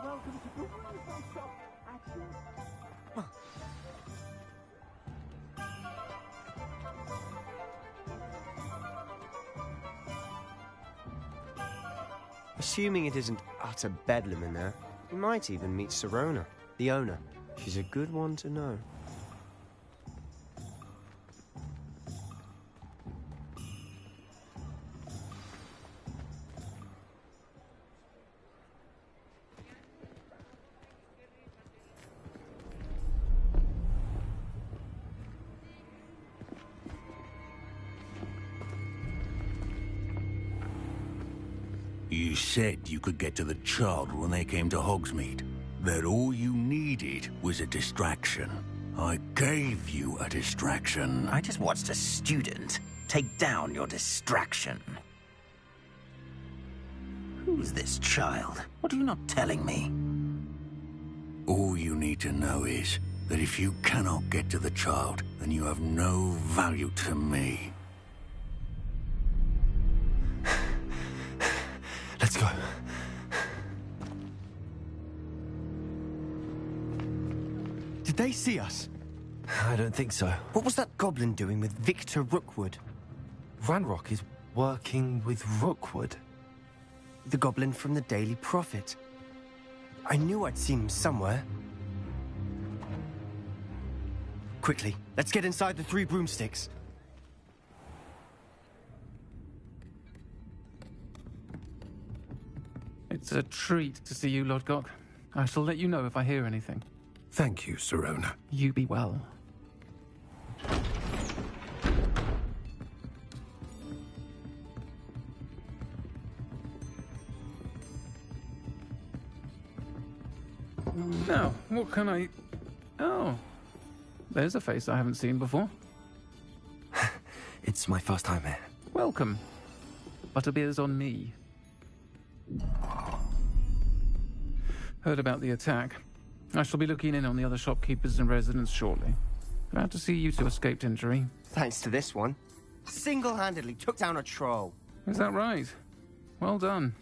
welcome to the Wi-Fi shop at your... Assuming it isn't utter bedlam in there, we might even meet Sirona, the owner. She's a good one to know. You said you could get to the child when they came to Hogsmeade. That all you needed was a distraction. I gave you a distraction. I just watched a student take down your distraction. Who's this child? What are you not telling me? All you need to know is that if you cannot get to the child, then you have no value to me. Let's go. Did they see us? I don't think so. What was that goblin doing with Victor Rookwood? Ranrock is working with Rookwood. The goblin from the Daily Prophet. I knew I'd seen him somewhere. Quickly, let's get inside the 3 broomsticks. It's a treat to see you, Lodgok. I shall let you know if I hear anything. Thank you, Sirona. You be well. Now, what can I... Oh, there's a face I haven't seen before. It's my first time here. Welcome. Butterbeer's on me. Heard about the attack. I shall be looking in on the other shopkeepers and residents shortly. Glad to see you two escaped injury. Thanks to this one. Single-handedly took down a troll. Is that right? Well done.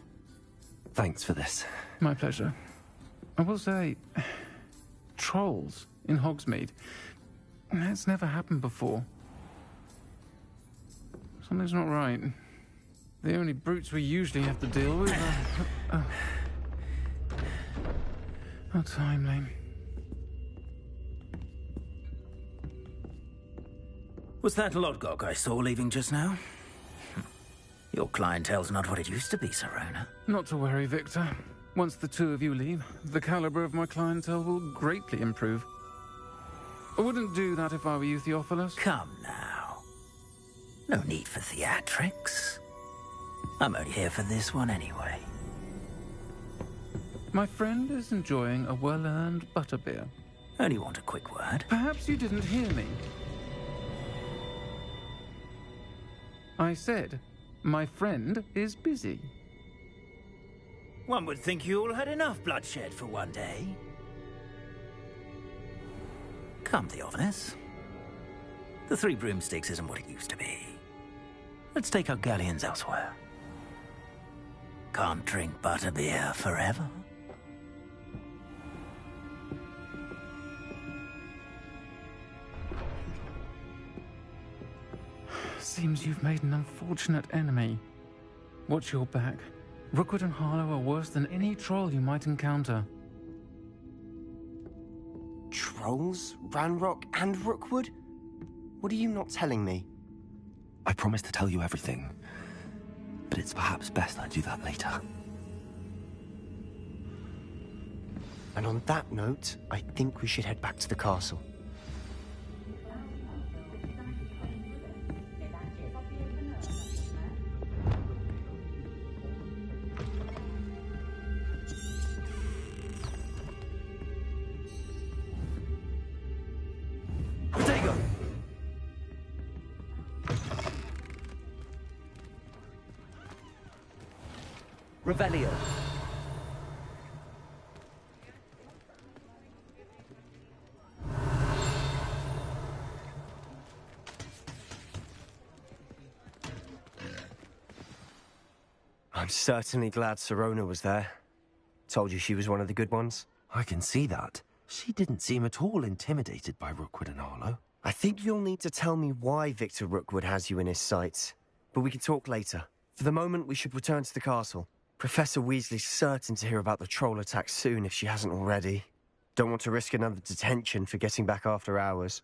Thanks for this. My pleasure. I will say, trolls in Hogsmeade. That's never happened before. Something's not right. The only brutes we usually have to deal with are... How timely. Was that Lodgok I saw leaving just now? Your clientele's not what it used to be, Sirona. Not to worry, Victor. Once the two of you leave, the caliber of my clientele will greatly improve. I wouldn't do that if I were you, Theophilus. Come now. No need for theatrics. I'm only here for this one anyway. My friend is enjoying a well-earned butterbeer. Only want a quick word. Perhaps you didn't hear me. I said, my friend is busy. One would think you all had enough bloodshed for one day. Come, Theophilus. The 3 broomsticks isn't what it used to be. Let's take our galleons elsewhere. Can't drink butterbeer forever. Seems you've made an unfortunate enemy. Watch your back. Rookwood and Harlow are worse than any troll you might encounter. Trolls? Ranrock and Rookwood? What are you not telling me? I promised to tell you everything, but it's perhaps best I do that later. And on that note, I think we should head back to the castle. Revelio. I'm certainly glad Sirona was there. Told you she was one of the good ones. I can see that. She didn't seem at all intimidated by Rookwood and Harlow. I think you'll need to tell me why Victor Rookwood has you in his sights. But we can talk later. For the moment, we should return to the castle. Professor Weasley's certain to hear about the troll attack soon if she hasn't already. Don't want to risk another detention for getting back after hours.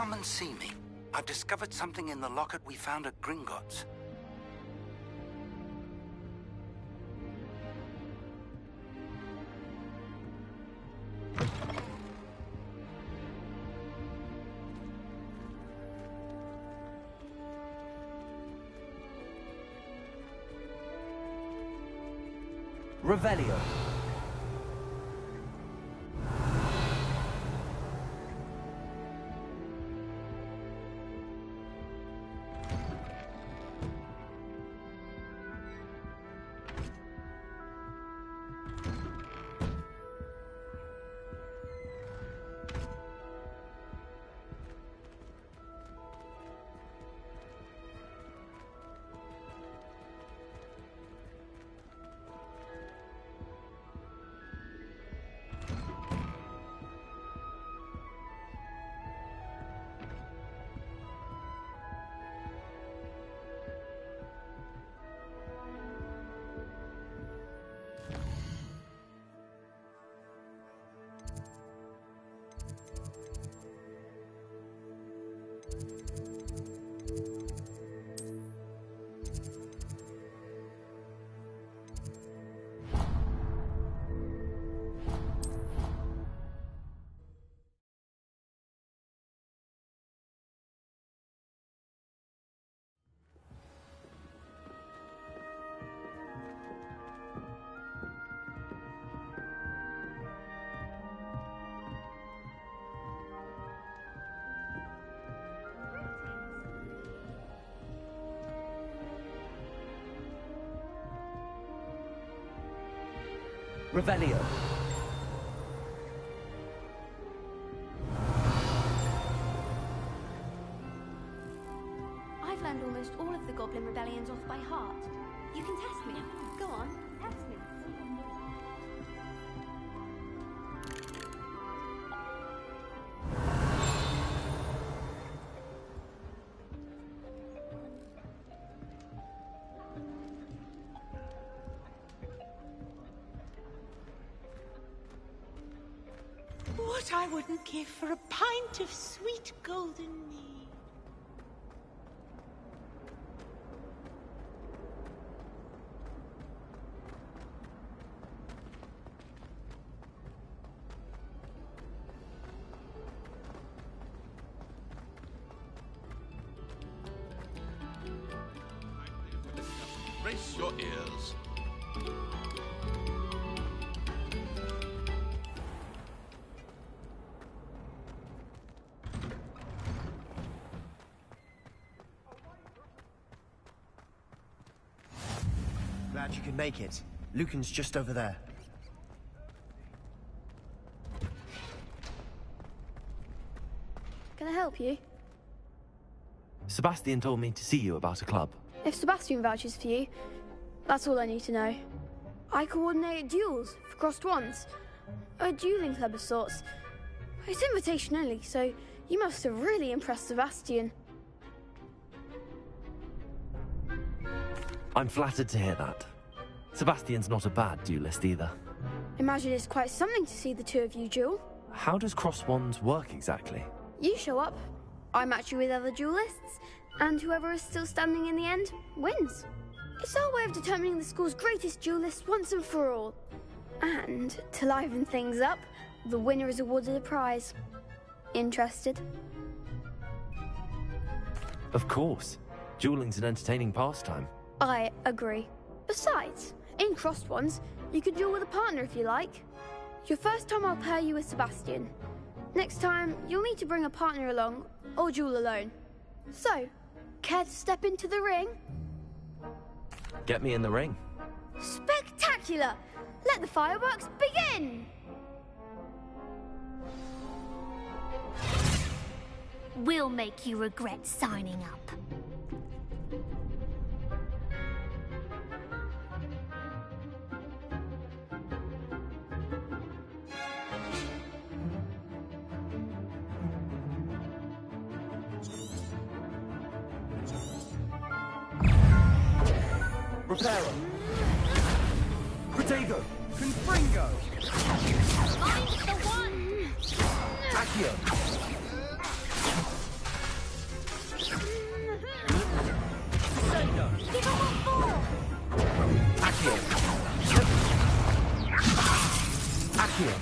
Come and see me. I've discovered something in the locket we found at Gringotts. Revelio. Revelio. I've learned almost all of the Goblin Rebellions off by heart. You can test me. Go on, test me. What I wouldn't give for a pint of sweet golden mead. Brace your ears. Glad you could make it. Lucan's just over there. Can I help you? Sebastian told me to see you about a club. If Sebastian vouches for you, that's all I need to know. I coordinate duels for crossed wands. A dueling club of sorts. It's invitation only, so you must have really impressed Sebastian. I'm flattered to hear that. Sebastian's not a bad duelist either. Imagine it's quite something to see the two of you duel. How does cross wands work exactly? You show up, I match you with other duelists, and whoever is still standing in the end wins. It's our way of determining the school's greatest duelist once and for all. And to liven things up, the winner is awarded a prize. Interested? Of course. Dueling's an entertaining pastime. I agree. Besides, in crossed ones, you can duel with a partner if you like. Your first time I'll pair you with Sebastian. Next time, you'll need to bring a partner along, or duel alone. So, care to step into the ring? Get me in the ring. Spectacular! Let the fireworks begin! We'll make you regret signing up. Reparo. Protego. Confringo. Find the one! Accio. Sendo. Give him a four! Accio. Accio.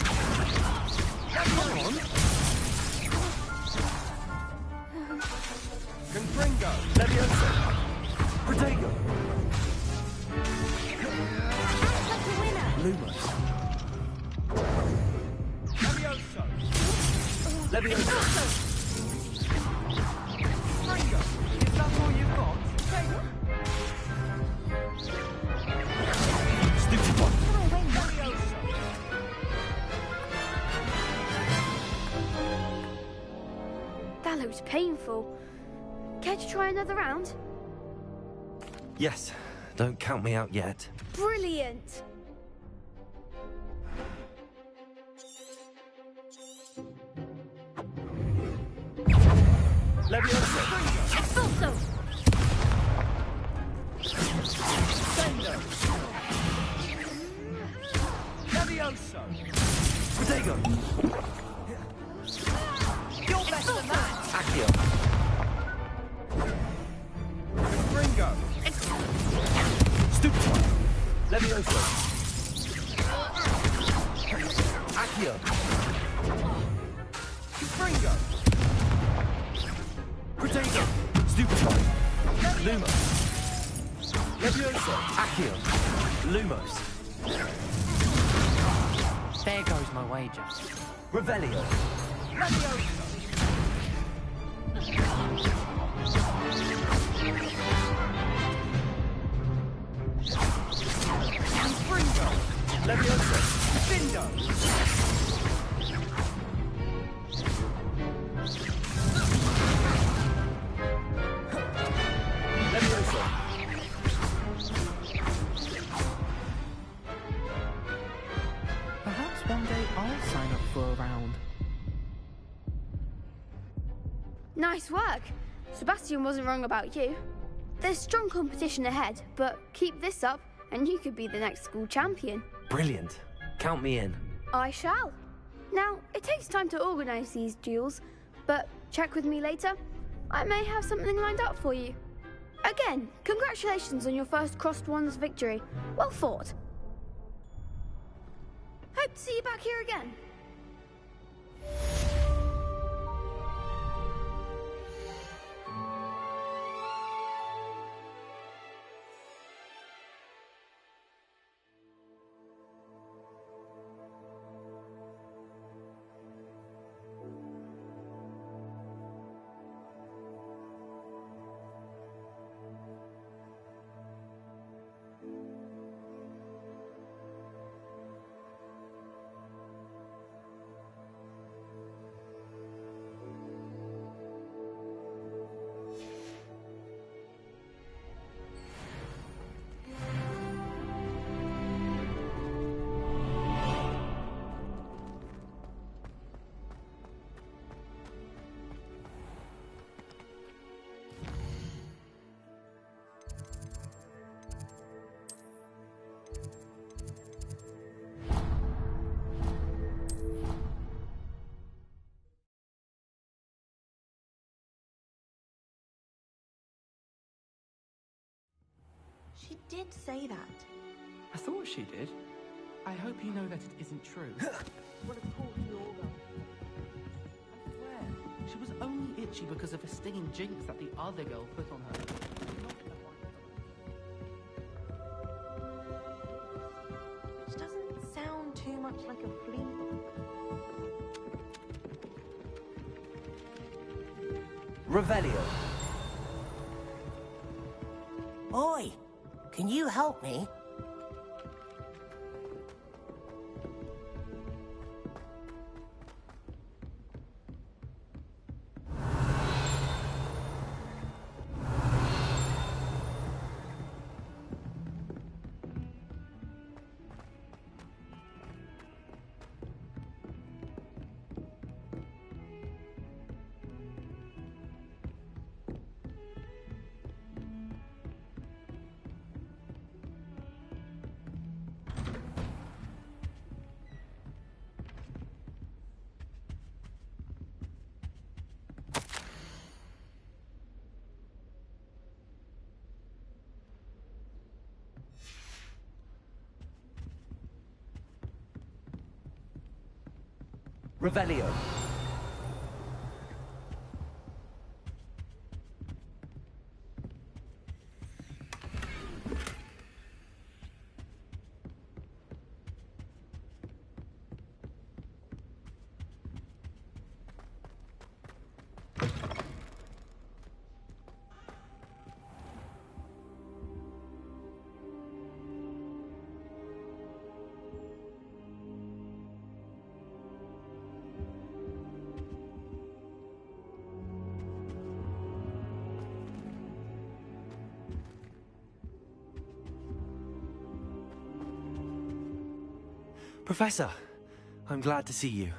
Come on. Confringo. Leviosa. Protego. Act like a winner! Lumos. Levioso. Levioso. Fringo. Is that all you've got? Stupid one. Levioso. That looks painful. Care to try another round? Yes. Don't count me out yet. Brilliant! Levioso. Expulso! Sendo. Levioso. Protego. You're better than that. Accio. Confringo. Stupid one. Levioso. Accio. Confringo. Protego. Stupid one. Lumos. Levioso. Accio. Lumos. There goes my wager. Revelio. Levioso. Confringo. Leviosa! Bindo! Leviosa! Perhaps one day I'll sign up for a round. Nice work. Sebastian wasn't wrong about you. There's strong competition ahead, but keep this up and you could be the next school champion. Brilliant. Count me in. I shall. Now, it takes time to organise these duels, but check with me later. I may have something lined up for you. Again, congratulations on your first Crossed Wands victory. Well fought. Hope to see you back here again. She did say that. I thought she did. I hope you know that it isn't true. Well, of course we all know. I swear, she was only itchy because of a stinging jinx that the other girl put on her. Which doesn't sound too much like a flea. Revelio. Oi! Can you help me? Revelio. Professor, I'm glad to see you.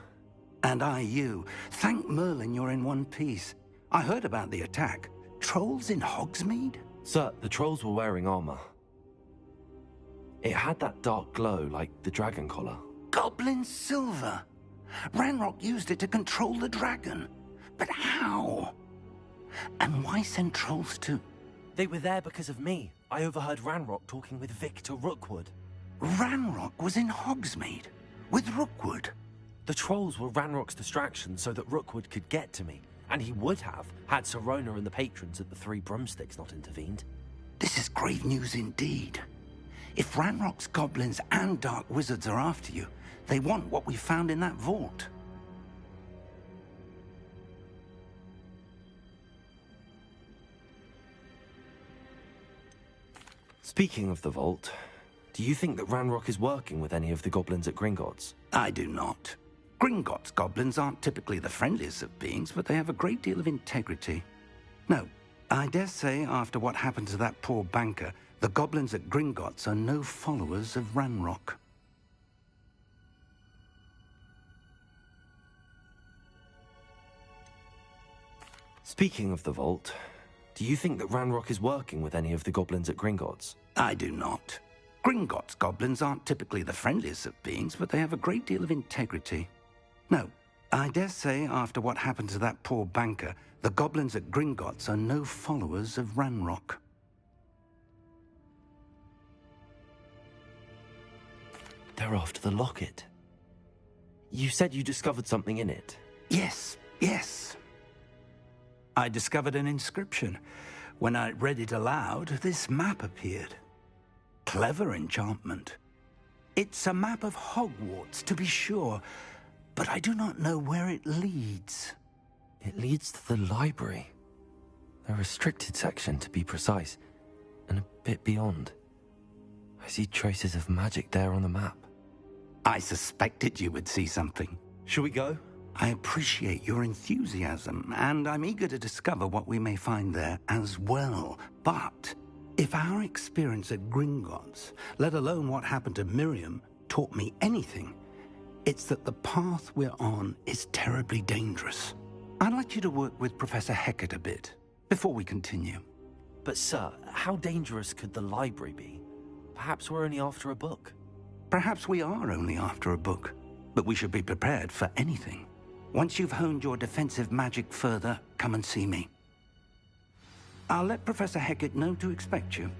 And I you. Thank Merlin you're in one piece. I heard about the attack. Trolls in Hogsmeade? Sir, the trolls were wearing armor. It had that dark glow like the dragon collar. Goblin silver. Ranrock used it to control the dragon. But how? And why send trolls too? They were there because of me. I overheard Ranrock talking with Victor Rookwood. Ranrock was in Hogsmeade with Rookwood. The trolls were Ranrock's distraction so that Rookwood could get to me. And he would have, had Sirona and the patrons at the Three Broomsticks not intervened. This is grave news indeed. If Ranrock's goblins and dark wizards are after you, they want what we found in that vault. Speaking of the vault, Do you think that Ranrock is working with any of the goblins at Gringotts? I do not. Gringotts goblins aren't typically the friendliest of beings, but they have a great deal of integrity. No, I dare say after what happened to that poor banker, the goblins at Gringotts are no followers of Ranrock. Speaking of the vault, do you think that Ranrock is working with any of the goblins at Gringotts? I do not. Gringotts goblins aren't typically the friendliest of beings, but they have a great deal of integrity. No, I dare say after what happened to that poor banker, the goblins at Gringotts are no followers of Ranrock. They're after the locket. You said you discovered something in it. Yes, yes. I discovered an inscription. When I read it aloud, this map appeared. Clever enchantment. It's a map of Hogwarts, to be sure, but I do not know where it leads. It leads to the library. The restricted section, to be precise, and a bit beyond. I see traces of magic there on the map. I suspected you would see something. Shall we go? I appreciate your enthusiasm, and I'm eager to discover what we may find there as well. But if our experience at Gringotts, let alone what happened to Miriam, taught me anything, it's that the path we're on is terribly dangerous. I'd like you to work with Professor Hecat a bit before we continue. But sir, how dangerous could the library be? Perhaps we're only after a book. Perhaps we are only after a book, but we should be prepared for anything. Once you've honed your defensive magic further, come and see me. I'll let Professor Hecat know to expect you.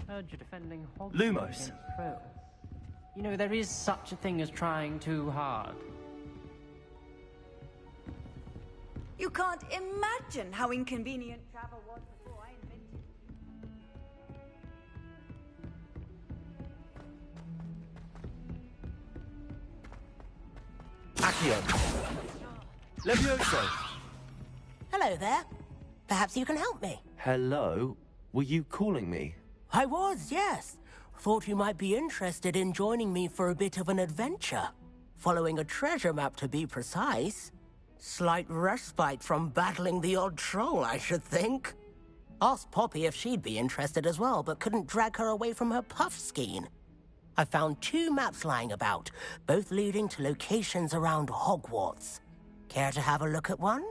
Heard you're defending Hogwarts Lumos. against trolls. You know, there is such a thing as trying too hard. You can't imagine how inconvenient travel was before I invented... Accio. Levioso. Hello there. Perhaps you can help me. Hello? Were you calling me? I was, yes. Thought you might be interested in joining me for a bit of an adventure. Following a treasure map, to be precise. Slight respite from battling the odd troll, I should think. Asked Poppy if she'd be interested as well, but couldn't drag her away from her puff skein. I found 2 maps lying about, both leading to locations around Hogwarts. Care to have a look at one?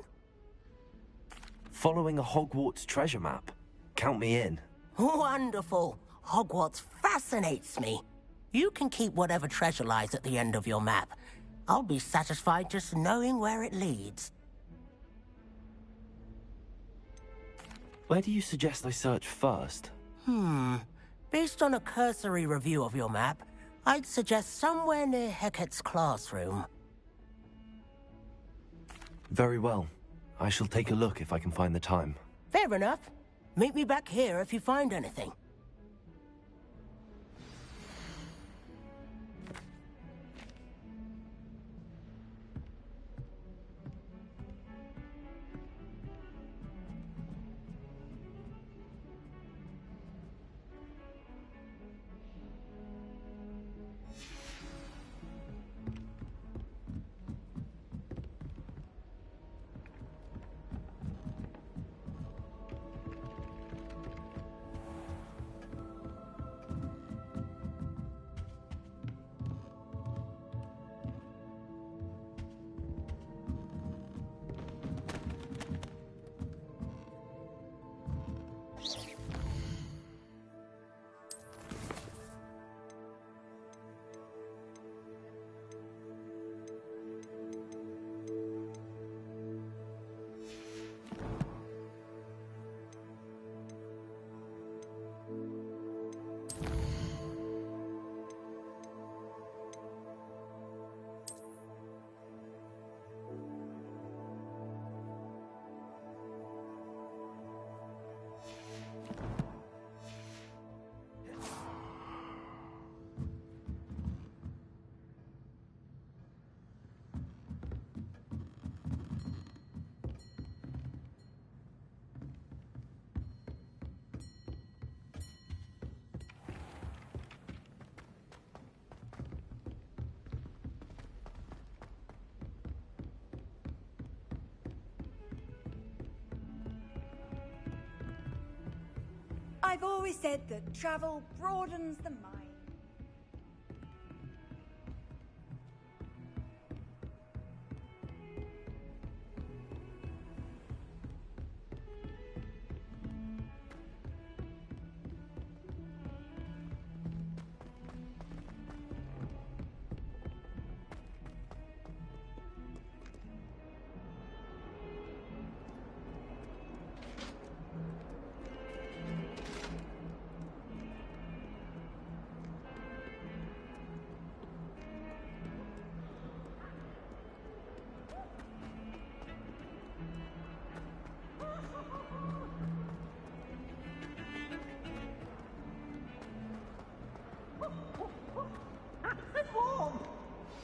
Following a Hogwarts treasure map? Count me in. Wonderful. Hogwarts fascinates me. You can keep whatever treasure lies at the end of your map. I'll be satisfied just knowing where it leads. Where do you suggest I search first? Based on a cursory review of your map, I'd suggest somewhere near Hecat's classroom. Very well. I shall take a look if I can find the time. Fair enough. Meet me back here if you find anything. I've always said that travel broadens the mind.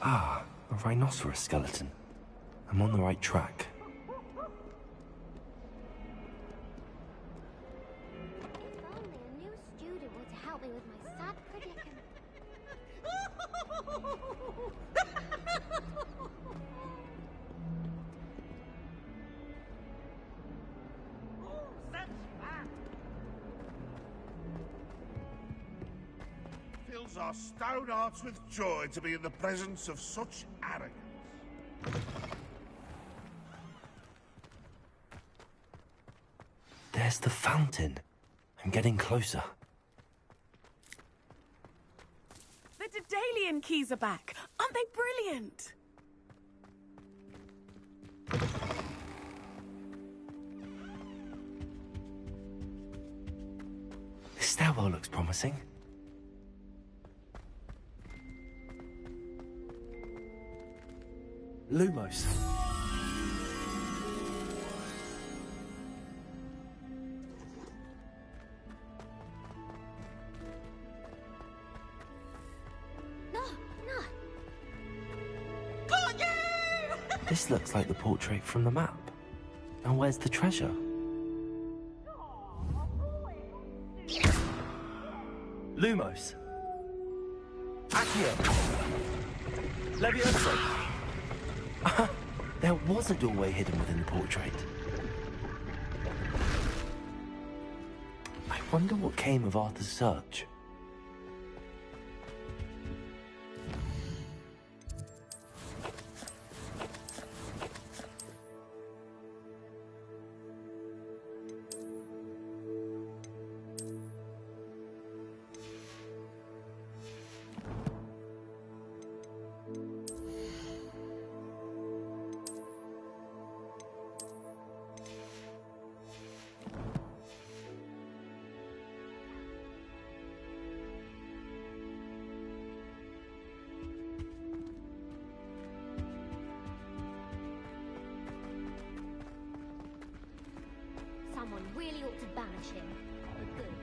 Ah, a rhinoceros skeleton. I'm on the right track. If only a new student were to help me with my sad predicament. Fills our stone hearts with joy to be in the presence of such arrogance. There's the fountain. I'm getting closer. The Daedalian keys are back. Aren't they brilliant? This stairwell looks promising. Lumos. No, no. This looks like the portrait from the map. Now where's the treasure? Lumos. Accio. Levioso. There was a doorway hidden within the portrait. I wonder what came of Arthur's search. someone really ought to banish him. For good.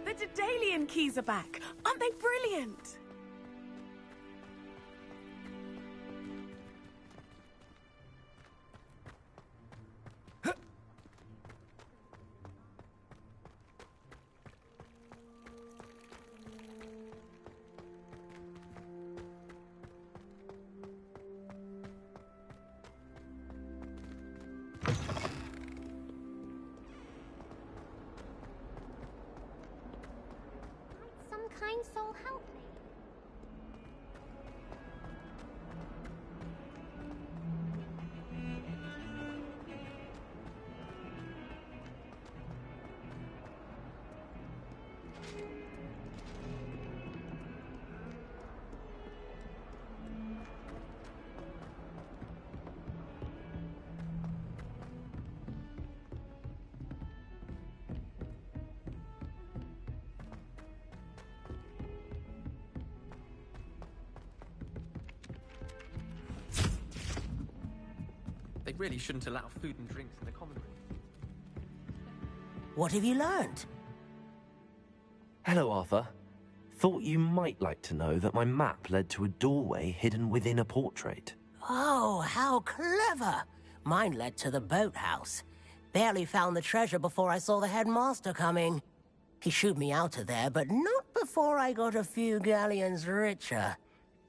The Daedalian keys are back. Aren't they brilliant? Some kind soul help me. They really shouldn't allow food and drinks in the common room. What have you learned? Hello, Arthur. Thought you might like to know that my map led to a doorway hidden within a portrait. Oh, how clever! Mine led to the boathouse. Barely found the treasure before I saw the headmaster coming. He shooed me out of there, but not before I got a few galleons richer.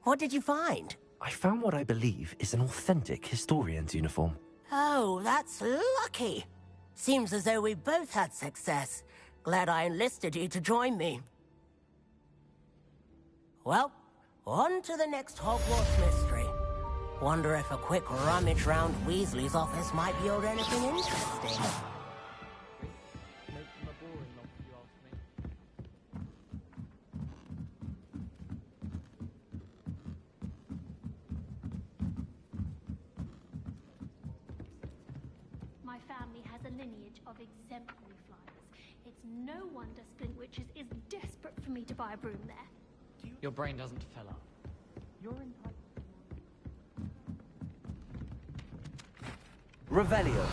What did you find? I found what I believe is an authentic historian's uniform. Oh, that's lucky. Seems as though we both had success. Glad I enlisted you to join me. Well, on to the next Hogwarts mystery. Wonder if a quick rummage round Weasley's office might yield anything interesting. My family has a lineage of exemplary flyers. It's no wonder Splintwitches is desperate for me to buy a broom there. Your brain doesn't fill up. You're entitled. Revelio.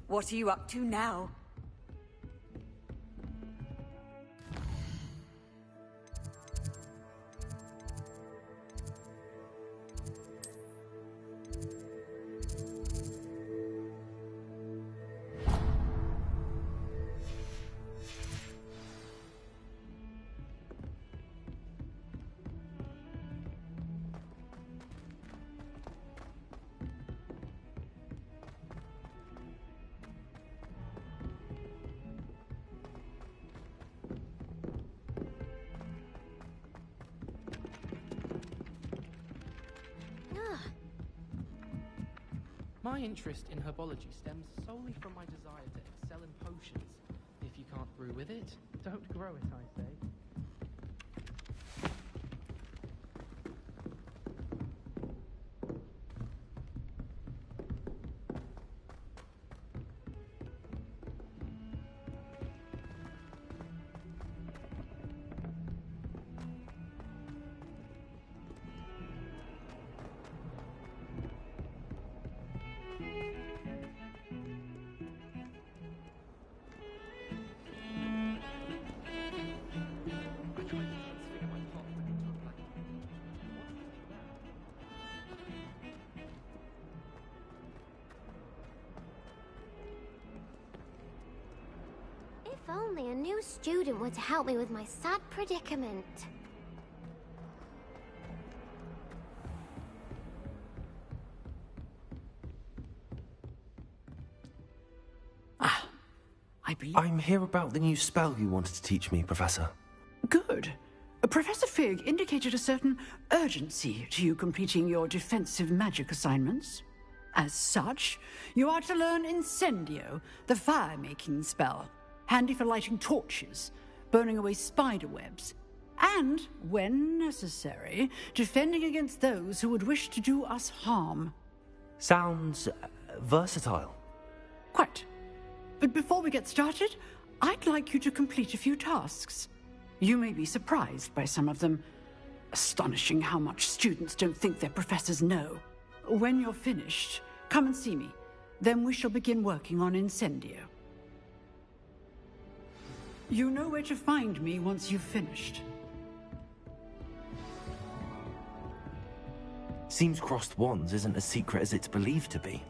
What are you up to now? My interest in herbology stems solely from my desire to excel in potions. If you can't brew with it, don't grow it, I say. If only a new student were to help me with my sad predicament. be... I'm here about the new spell you wanted to teach me, Professor. Good. Professor Fig indicated a certain urgency to you completing your defensive magic assignments. As such, you are to learn Incendio, the fire-making spell, handy for lighting torches, burning away spider webs, and, when necessary, defending against those who would wish to do us harm. Sounds versatile. Quite. But before we get started, I'd like you to complete a few tasks. You may be surprised by some of them. Astonishing how much students don't think their professors know. When you're finished, come and see me. Then we shall begin working on Incendio. You know where to find me once you've finished. Seems crossed wands isn't as secret as it's believed to be.